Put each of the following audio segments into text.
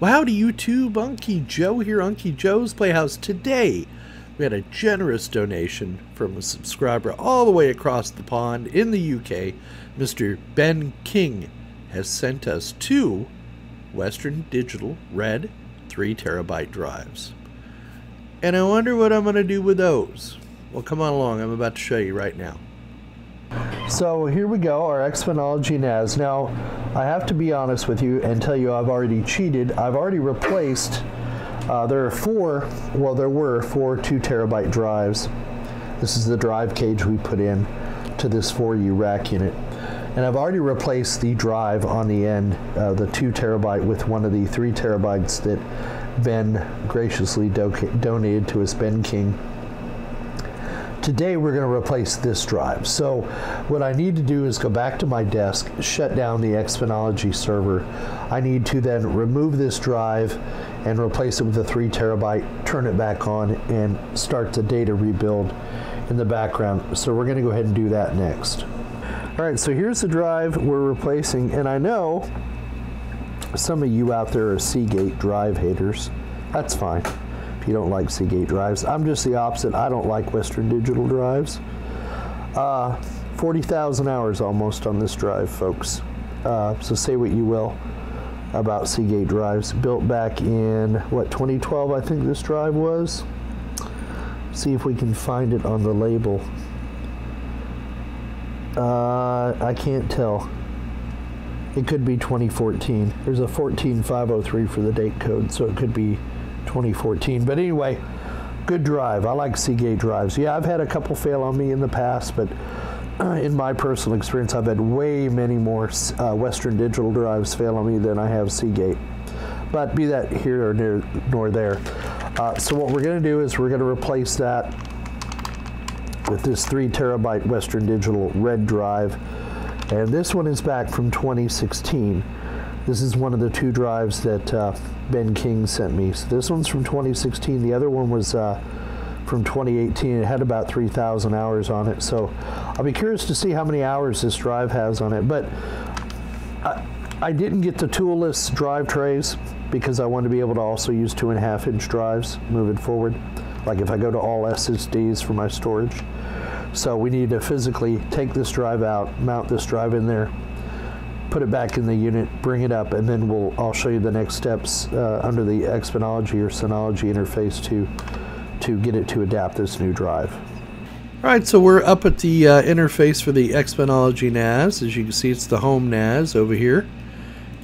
Well, howdy YouTube, Unky Joe here, Unky Joe's Playhouse. Today, we had a generous donation from a subscriber all the way across the pond in the UK. Mr. Benk King has sent us 2 Western Digital Red 3 terabyte drives. And I wonder what I'm going to do with those. Well, come on along, I'm about to show you right now. So here we go, our Synology NAS. Now, I have to be honest with you and tell you I've already cheated. I've already replaced, there were 4 2 terabyte drives. This is the drive cage we put in to this 4U rack unit. And I've already replaced the drive on the end, the 2 terabyte with one of the 3 terabytes that Ben graciously donated to us, Benk King. Today we're going to replace this drive. So what I need to do is go back to my desk, shut down the Synology server. I need to then remove this drive and replace it with a 3 terabyte, turn it back on, and start the data rebuild in the background. So we're going to go ahead and do that next. All right, so here's the drive we're replacing, and I know some of you out there are Seagate drive haters. That's fine. You don't like Seagate drives. I'm just the opposite. I don't like Western Digital drives. 40,000 hours almost on this drive, folks. So say what you will about Seagate drives. Built back in, what, 2012 I think this drive was? See if we can find it on the label. I can't tell. It could be 2014. There's a 14503 for the date code, so it could be 2014. But anyway, good drive. I like Seagate drives. Yeah, I've had a couple fail on me in the past, but in my personal experience, I've had way many more Western Digital drives fail on me than I have Seagate. But be that here or nor there. So what we're going to do is we're going to replace that with this 3 terabyte Western Digital red drive. And this one is back from 2016. This is one of the 2 drives that Benk King sent me. So this one's from 2016. The other one was from 2018. It had about 3,000 hours on it. So I'll be curious to see how many hours this drive has on it. But I didn't get the toolless drive trays because I wanted to be able to also use 2.5-inch drives moving forward. Like if I go to all SSDs for my storage. So we need to physically take this drive out, mount this drive in there, put it back in the unit, bring it up, and then I'll show you the next steps under the Synology or Synology interface to get it to adapt this new drive. All right, so we're up at the interface for the Synology NAS. As you can see, it's the home NAS over here.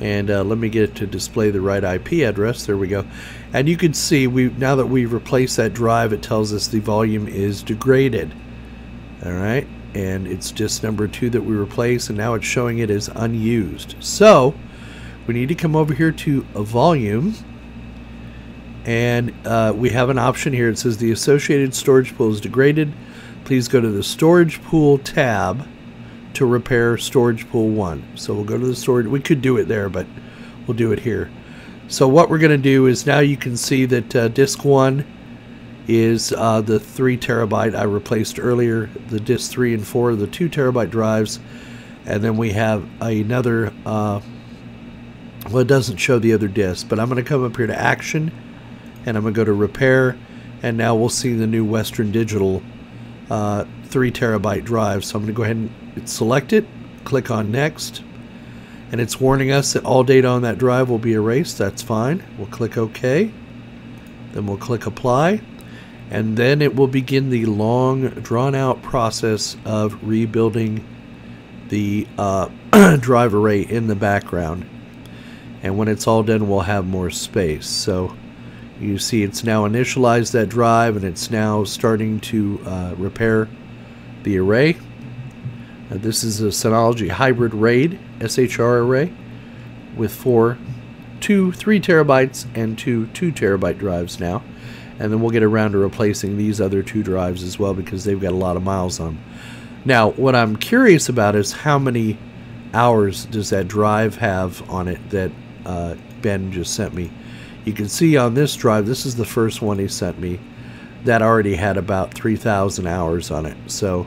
And let me get it to display the right IP address. There we go. And you can see, now that we've replaced that drive, it tells us the volume is degraded. All right. And it's disk number 2 that we replaced, and now it's showing it as unused. So we need to come over here to a volume, and we have an option here. It says the associated storage pool is degraded. Please go to the storage pool tab to repair storage pool 1. So we'll go to the storage. We could do it there, but we'll do it here. So what we're going to do is, now you can see that disk 1 is the 3 terabyte I replaced earlier. The disk 3 and 4 are the 2 terabyte drives, and then we have another well, it doesn't show the other disk, but I'm going to come up here to action, and I'm going to go to repair, and now we'll see the new Western Digital 3 terabyte drive. So I'm going to go ahead and select it, click on next, and it's warning us that all data on that drive will be erased. That's fine. We'll click OK, then we'll click apply. And then it will begin the long, drawn-out process of rebuilding the drive array in the background. And when it's all done, we'll have more space. So you see it's now initialized that drive, and it's now starting to repair the array. This is a Synology Hybrid RAID SHR array with 3 terabytes and 2 terabyte drives now. And then we'll get around to replacing these other 2 drives as well, because they've got a lot of miles on them. Now, what I'm curious about is how many hours does that drive have on it that Ben just sent me. You can see on this drive, this is the first one he sent me, that already had about 3,000 hours on it. So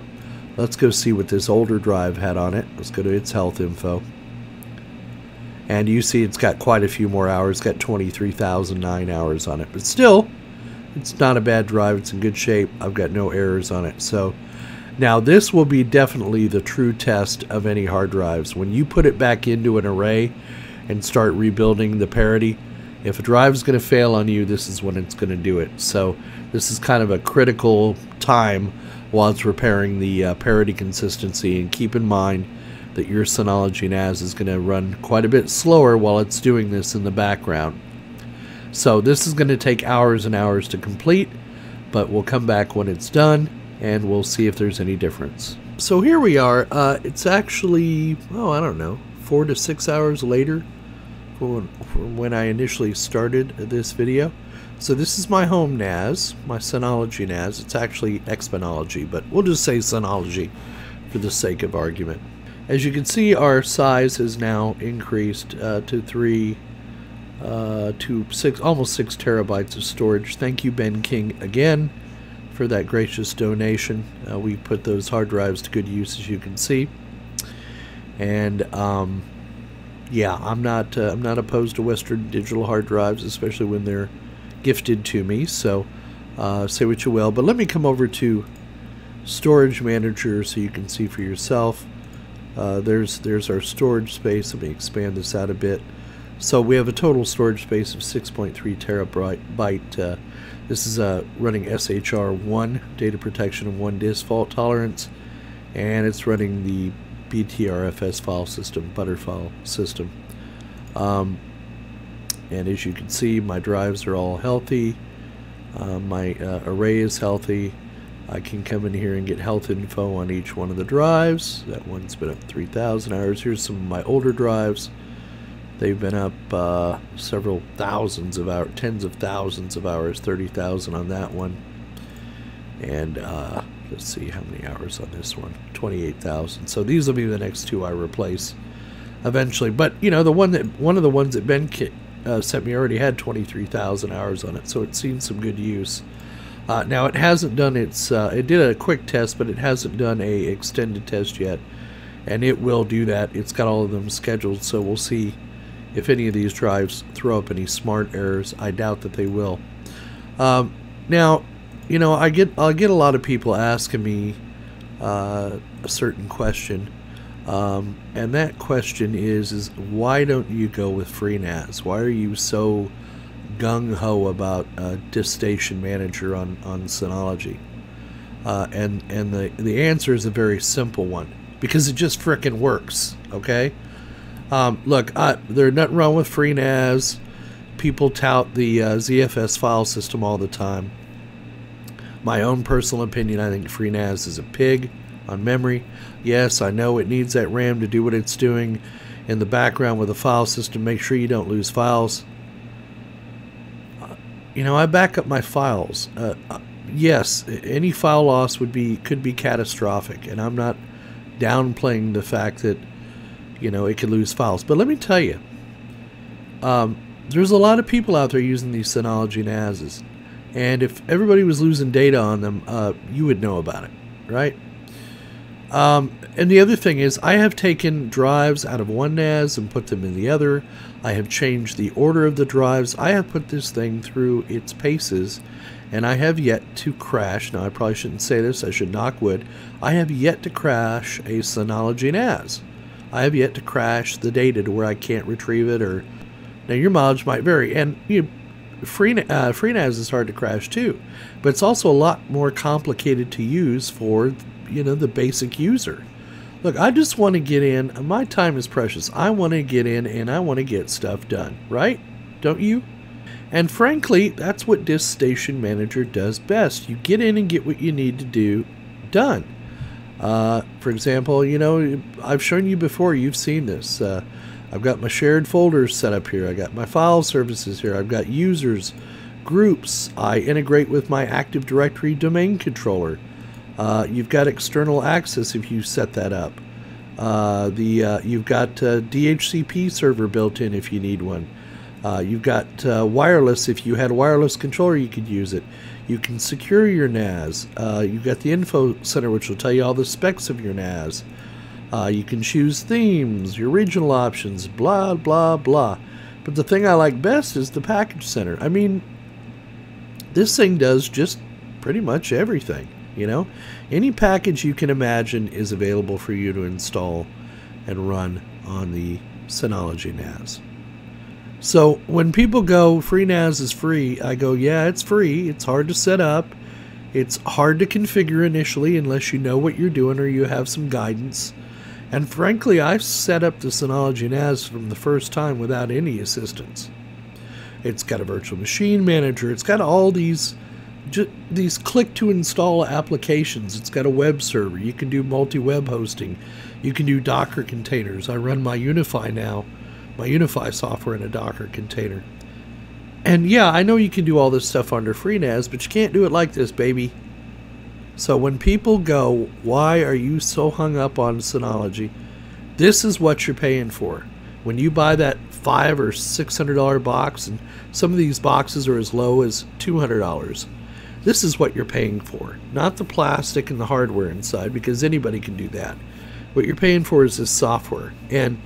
let's go see what this older drive had on it. Let's go to its health info. And you see it's got quite a few more hours, got 23,009 hours on it. But still, it's not a bad drive. It's in good shape. I've got no errors on it. So now this will be definitely the true test of any hard drives. When you put it back into an array and start rebuilding the parity, if a drive is going to fail on you, this is when it's going to do it. So this is kind of a critical time while it's repairing the parity consistency. And keep in mind that your Synology NAS is going to run quite a bit slower while it's doing this in the background. So this is going to take hours and hours to complete, but we'll come back when it's done and we'll see if there's any difference. So here we are. It's actually, oh, I don't know, 4 to 6 hours later from when I initially started this video. So this is my home NAS, my Synology NAS. It's actually Exponology, but we'll just say Synology for the sake of argument. As you can see, our size has now increased to 6, almost 6 terabytes of storage. Thank you, Benk King, again for that gracious donation. We put those hard drives to good use, as you can see. And yeah, I'm not opposed to Western Digital hard drives, especially when they're gifted to me. So say what you will, but let me come over to Storage Manager so you can see for yourself. There's our storage space. Let me expand this out a bit. So we have a total storage space of 6.3 terabyte. This is running SHR1 data protection and 1 disk fault tolerance, and it's running the BTRFS file system, Butter file system. And as you can see, my drives are all healthy. My array is healthy. I can come in here and get health info on each one of the drives. That one's been up 3,000 hours. Here's some of my older drives. They've been up several thousands of hours, tens of thousands of hours, 30,000 on that one. And let's see how many hours on this one, 28,000. So these will be the next two I replace eventually. But you know, one of the ones that Benk sent me already had 23,000 hours on it, so it's seen some good use. Now it hasn't done its, it did a quick test, but it hasn't done a extended test yet, and it will do that. It's got all of them scheduled, so we'll see if any of these drives throw up any smart errors. I doubt that they will. Now, you know, I get a lot of people asking me a certain question, and that question is why don't you go with FreeNAS? Why are you so gung-ho about Disk Station Manager on Synology? And the answer is a very simple one, because it just frickin' works. Okay, look, there's nothing wrong with FreeNAS. People tout the ZFS file system all the time. My own personal opinion, I think FreeNAS is a pig on memory. Yes, I know it needs that RAM to do what it's doing in the background with the file system. Make sure you don't lose files. You know, I back up my files. Yes, any file loss could be catastrophic, and I'm not downplaying the fact that, you know, it could lose files. But let me tell you, there's a lot of people out there using these Synology NASs, and if everybody was losing data on them, you would know about it, right? And the other thing is, I have taken drives out of one NAS and put them in the other. I have changed the order of the drives. I have put this thing through its paces, and I have yet to crash. Now, I probably shouldn't say this. I should knock wood. I have yet to crash a Synology NAS. I have yet to crash the data to where I can't retrieve it. Or now, your mileage might vary, and FreeNAS is hard to crash too, but it's also a lot more complicated to use for, you know, the basic user. Look, I just want to get in. My time is precious. I want to get in and I want to get stuff done, right? Don't you? And frankly, that's what Disk Station Manager does best. You get in and get what you need to do done. For example, you know, I've shown you before. You've seen this. I've got my shared folders set up here. I got my file services here. I've got users, groups. I integrate with my Active Directory domain controller. You've got external access if you set that up. You've got DHCP server built in if you need one. You've got wireless. If you had a wireless controller, you could use it. You can secure your NAS. You've got the info center, which will tell you all the specs of your NAS. You can choose themes, your regional options, blah, blah, blah. But the thing I like best is the package center. I mean, this thing does just pretty much everything, you know? Any package you can imagine is available for you to install and run on the Synology NAS. So when people go, FreeNAS is free, I go, yeah, it's free. It's hard to set up. It's hard to configure initially unless you know what you're doing or you have some guidance. And frankly, I've set up the Synology NAS from the first time without any assistance. It's got a virtual machine manager. It's got all these click to install applications. It's got a web server. You can do multi-web hosting. You can do Docker containers. I run my Unify now, my Unify software in a Docker container. And yeah, I know you can do all this stuff under FreeNAS, but you can't do it like this, baby. So when people go, why are you so hung up on Synology? This is what you're paying for. When you buy that $500 or $600 box, and some of these boxes are as low as $200, this is what you're paying for. Not the plastic and the hardware inside, because anybody can do that. What you're paying for is this software. And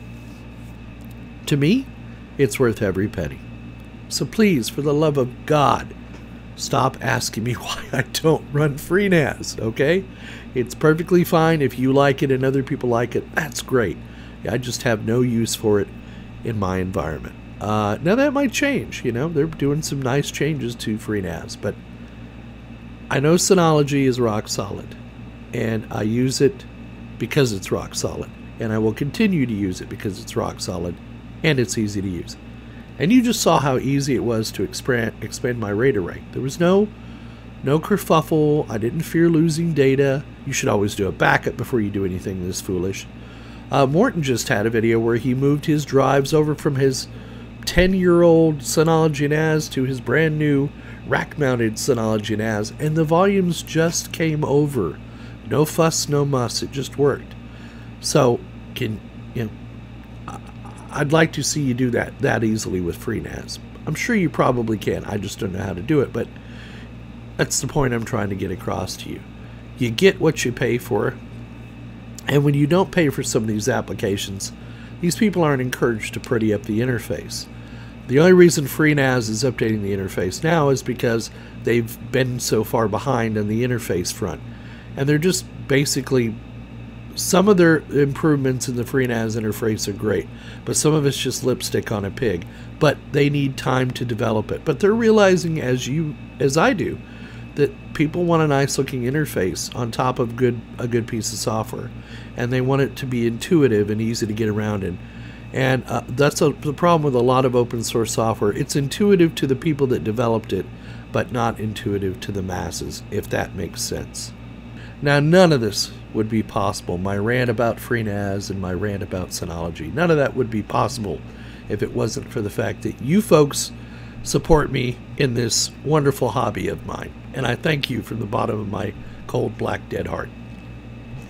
to me, it's worth every penny. So please, for the love of God, stop asking me why I don't run FreeNAS, okay? It's perfectly fine if you like it and other people like it. That's great. I just have no use for it in my environment. Now that might change, you know. They're doing some nice changes to FreeNAS, but I know Synology is rock solid, and I use it because it's rock solid, and I will continue to use it because it's rock solid and it's easy to use. And you just saw how easy it was to expand my RAID array. There was no kerfuffle. I didn't fear losing data. You should always do a backup before you do anything this foolish. Morton just had a video where he moved his drives over from his 10-year-old Synology NAS to his brand new rack-mounted Synology NAS, and the volumes just came over. No fuss, no muss. It just worked. So, I'd like to see you do that easily with FreeNAS. I'm sure you probably can. I just don't know how to do it, but that's the point I'm trying to get across to you. You get what you pay for, and when you don't pay for some of these applications, these people aren't encouraged to pretty up the interface. The only reason FreeNAS is updating the interface now is because they've been so far behind on the interface front, and they're just basically, some of their improvements in the FreeNAS interface are great, but some of it's just lipstick on a pig. But they need time to develop it. But they're realizing, as I do, that people want a nice looking interface on top of a good piece of software, and they want it to be intuitive and easy to get around in. And that's the problem with a lot of open source software. It's intuitive to the people that developed it, but not intuitive to the masses, if that makes sense. Now, none of this would be possible. My rant about FreeNAS and my rant about Synology, none of that would be possible if it wasn't for the fact that you folks support me in this wonderful hobby of mine. And I thank you from the bottom of my cold, black, dead heart.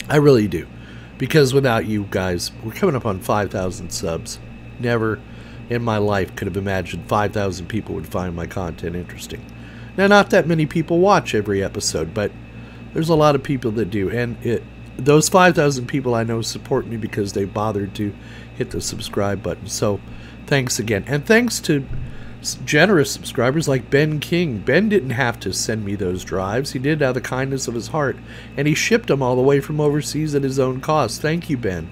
I really do. Because without you guys, we're coming up on 5,000 subs. Never in my life could have imagined 5,000 people would find my content interesting. Now, not that many people watch every episode, but there's a lot of people that do, and those 5,000 people I know support me because they bothered to hit the subscribe button. So thanks again. And thanks to generous subscribers like Benk King. Ben didn't have to send me those drives. He did it out of the kindness of his heart, and he shipped them all the way from overseas at his own cost. Thank you, Ben.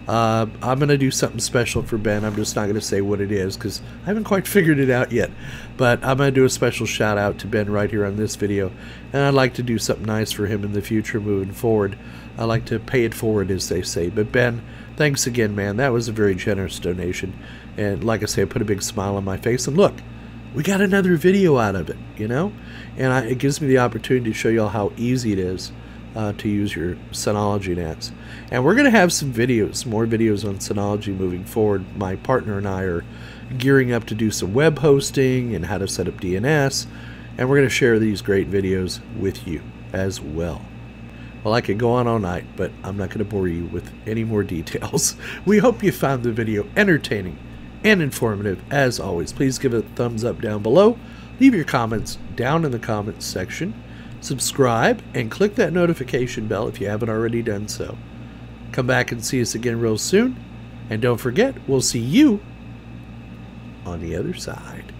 I'm going to do something special for Ben. I'm just not going to say what it is because I haven't quite figured it out yet. But I'm going to do a special shout out to Ben right here on this video. And I'd like to do something nice for him in the future moving forward. I like to pay it forward, as they say. But Ben, thanks again, man. That was a very generous donation. And like I say, it put a big smile on my face. And look, we got another video out of it, you know? And it gives me the opportunity to show you all how easy it is to use your Synology NAS. And we're going to have some videos, more videos on Synology moving forward. My partner and I are gearing up to do some web hosting and how to set up DNS. And we're going to share these great videos with you as well. Well, I could go on all night, but I'm not going to bore you with any more details. We hope you found the video entertaining and informative. As always, please give it a thumbs up down below. Leave your comments down in the comments section. Subscribe and click that notification bell if you haven't already done so. Come back and see us again real soon. And don't forget, we'll see you on the other side.